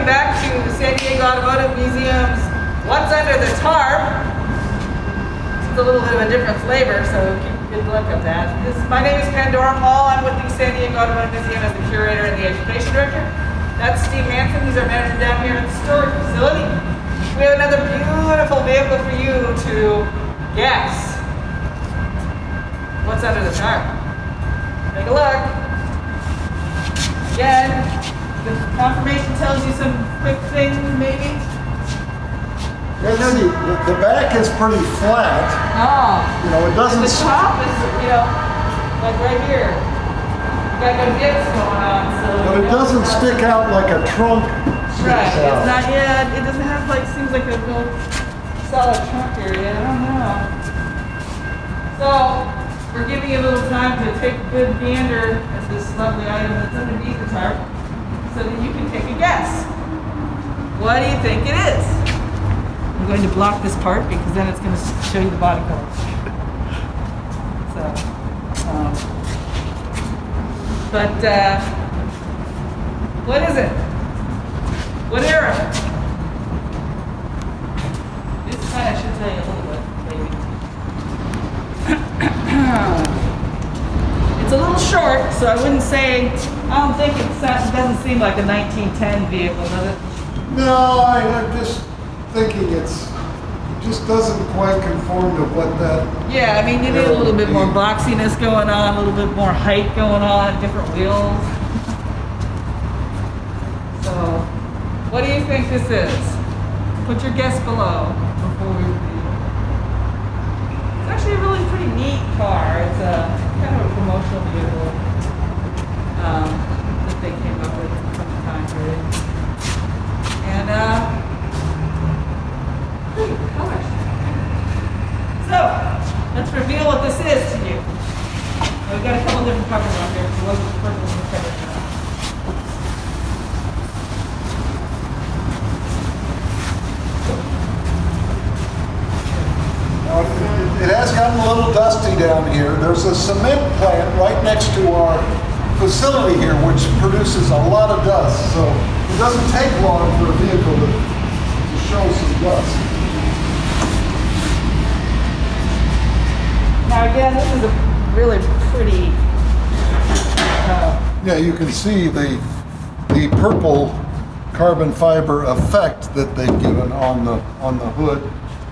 coming back to the San Diego Automotive Museum's What's Under the Tarp. It's a little bit of a different flavor, so keep a good look at that. My name is Pandora. I'm with the San Diego Automotive Museum as the curator and the education director. That's Steve Hansen. He's our manager down here at the storage facility. We have another beautiful vehicle for you to guess what's under the tarp. Take a look. Again, the confirmation tells you some quick things, maybe. Yeah, see, the back is pretty flat. Oh. You know, it doesn't. And the top is, like right here. You got no dips going on, so. But it doesn't stick out like a trunk. Right. It's not. Yeah. It doesn't have like. Seems like a real solid trunk area. I don't know. So we're giving you a little time to take a good gander at this lovely item that's underneath the tarp, so that you can take a guess. What do you think it is? I'm going to block this part because then it's going to show you the body color. What is it? What era? This kind of should tell you a little bit, maybe. It's a little short, so I wouldn't say, I don't think it doesn't seem like a 1910 vehicle, does it? No, I'm just thinking it just doesn't quite conform to what that. Yeah, I mean, you need a little bit more boxiness going on, a little bit more height going on, different wheels. So, what do you think this is? Put your guess below before we leave. It's actually a really pretty neat car. It's a kind of a promotional vehicle that they came up with from the time period. And pretty colors. So, let's reveal what this is to you. We've got a couple different covers on here, so let's put this in the cover now. It has gotten a little dusty down here. There's a cement plant right next to our facility here, which produces a lot of dust. So it doesn't take long for a vehicle to show some dust. Now again, this is a really pretty. Yeah, you can see the purple carbon fiber effect that they've given on the hood.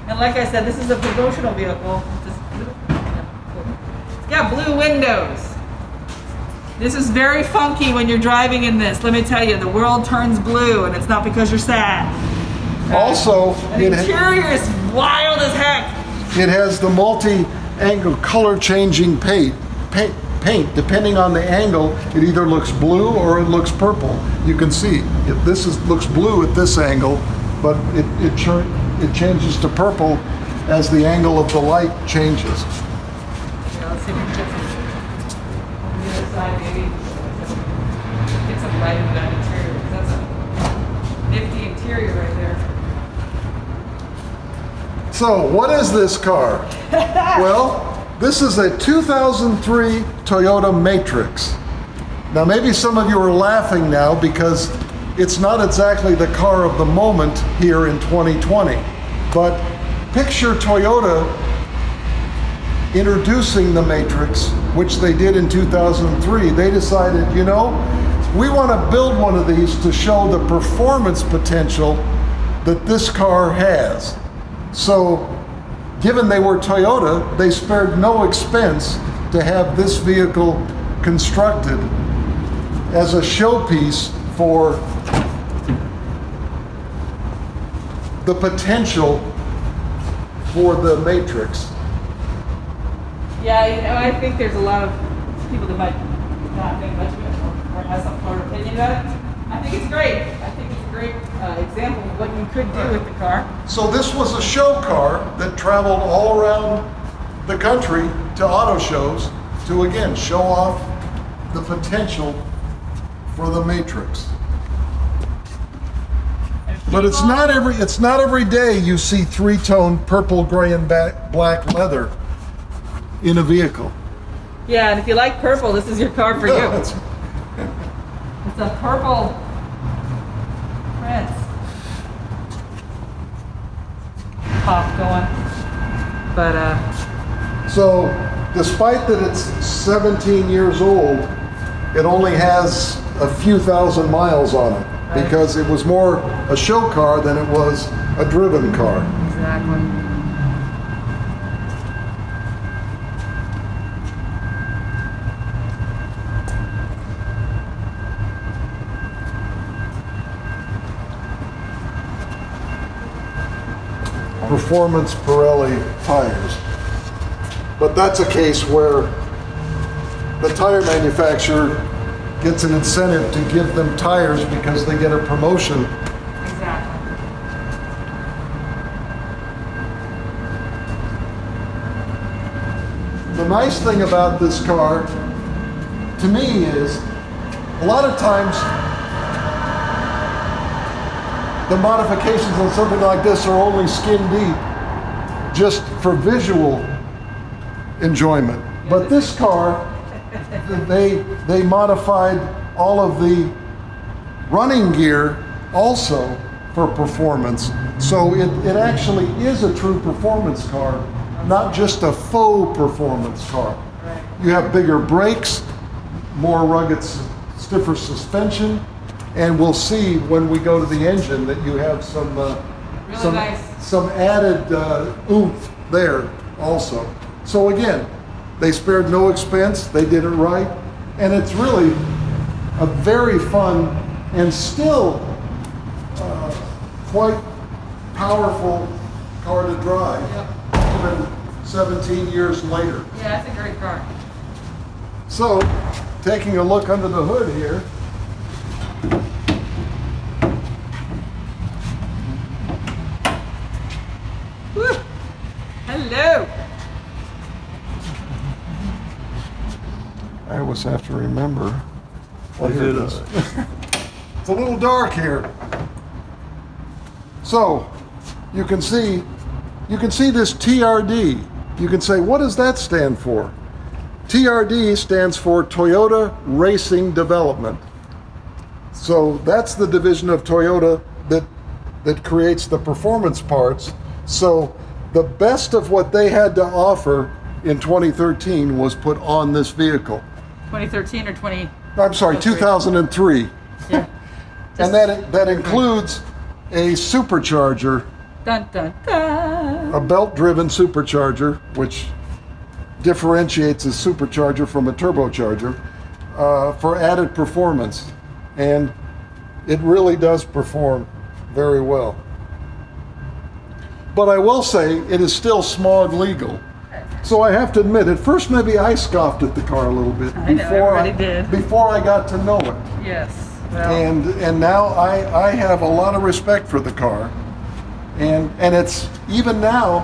And like I said, this is a promotional vehicle. It's got blue windows. This is very funky when you're driving in this. Let me tell you, the world turns blue, and it's not because you're sad. Also, the interior is wild as heck. It has the multi-angle color-changing paint. Depending on the angle, it either looks blue or it looks purple. You can see looks blue at this angle, but it changes to purple as the angle of the light changes. Yeah, let's see if we can get some on the other side, maybe. Get some light in that interior. That's a nifty interior right there. So, what is this car? Well, this is a 2003 Toyota Matrix. Now, maybe some of you are laughing now because it's not exactly the car of the moment here in 2020. But picture Toyota introducing the Matrix, which they did in 2003. They decided, we want to build one of these to show the performance potential that this car has. So, given they were Toyota, they spared no expense to have this vehicle constructed as a showpiece for the potential for the Matrix. Yeah, I think there's a lot of people that might not think much of it or have some sort of opinion about it. I think it's great. I think it's a great example of what you could do with the car. So this was a show car that traveled all around the country to auto shows to again show off the potential for the Matrix. But it's not every day you see three-tone purple, gray, and black leather in a vehicle. Yeah, and if you like purple, this is your car for you. It's a purple Prince. Pop going. But, So, despite that it's 17 years old, it only has a few thousand miles on it Right. because it was more a show car than it was a driven car. exactly. Performance Pirelli tires. But that's a case where the tire manufacturer gets an incentive to give them tires because they get a promotion. Exactly. The nice thing about this car, to me, is a lot of times the modifications on something like this are only skin deep, just for visual enjoyment. But this car, they modified all of the running gear also for performance. So it actually is a true performance car, not just a faux performance car. Right. You have bigger brakes, more rugged, stiffer suspension, and we'll see when we go to the engine that you have some nice. some added oomph there also. So again, they spared no expense, they did it right, and it's really a very fun and still quite powerful car to drive, even 17 years later. Yeah, it's a great car. So, taking a look under the hood here, Woo. Hello. I always have to remember. Well, Is here it it is. It's a little dark here. So, you can see this TRD. You can say, what does that stand for? TRD stands for Toyota Racing Development. So that's the division of Toyota that creates the performance parts. So the best of what they had to offer in 2013 was put on this vehicle. 2013 or 20? I'm sorry, 2003. Yeah. And that includes a supercharger, Dun dun dun. a belt-driven supercharger, which differentiates a supercharger from a turbocharger for added performance. And it really does perform very well. But I will say it is still smog legal. So I have to admit, at first maybe I scoffed at the car a little bit I know, everybody did. before I got to know it. Yes. Well, And now I have a lot of respect for the car. And it's even now,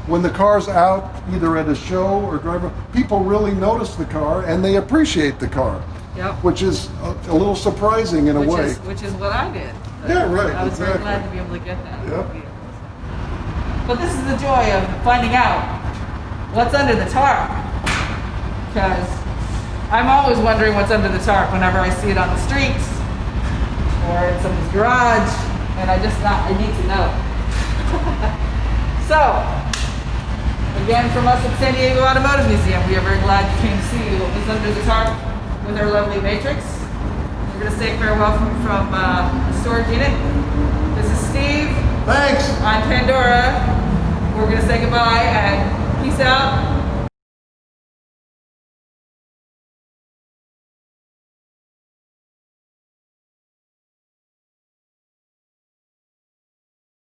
when the car's out, either at a show or driver, people really notice the car and they appreciate the car, yep. which is a little surprising in a way. Which is what I did. Yeah, right, I was very exactly. glad to be able to get that. Yep. But this is the joy of finding out what's under the tarp. Because I'm always wondering what's under the tarp whenever I see it on the streets or in someone's garage, and I need to know. So, again, from us at San Diego Automotive Museum, we are very glad you came to see what was under the tarp with our lovely Matrix. We're going to say farewell from the storage unit. This is Steve. Thanks. I'm Pandora. We're going to say goodbye and peace out.